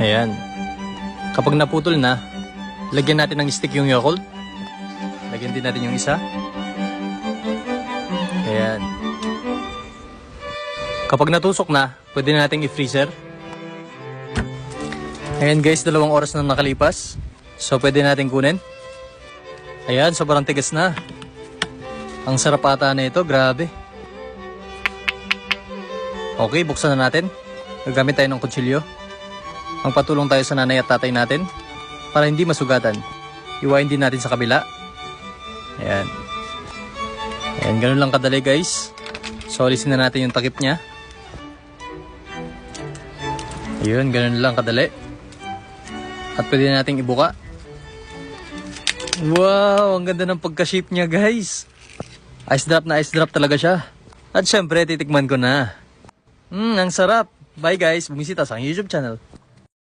Ayan. Kapag naputol na, lagyan natin ng stick yung Yakult. Lagyan din natin yung isa. Ayan. Kapag natusok na, pwede na nating i-freezer. Ayan guys, 2 oras na nakalipas. So pwede natin kunin. Ayan, sobrang tigas na. Ang sarap ata na ito, grabe. Okay, buksan na natin. Gagamit tayo ng kutsilyo. Magpatulong tayo sa nanay at tatay natin para hindi masugatan. Iwain din natin sa kabila. Ayan. Ayan, ganun lang kadali guys. So, alisin na natin yung takip niya. Ayun, ganun lang kadali. At pwede na nating ibuka. Wow, ang ganda ng pagka-shape niya guys. Ice drop talaga siya. At syempre, titikman ko na. Ang sarap. Bye guys, bumisita sa aking YouTube channel.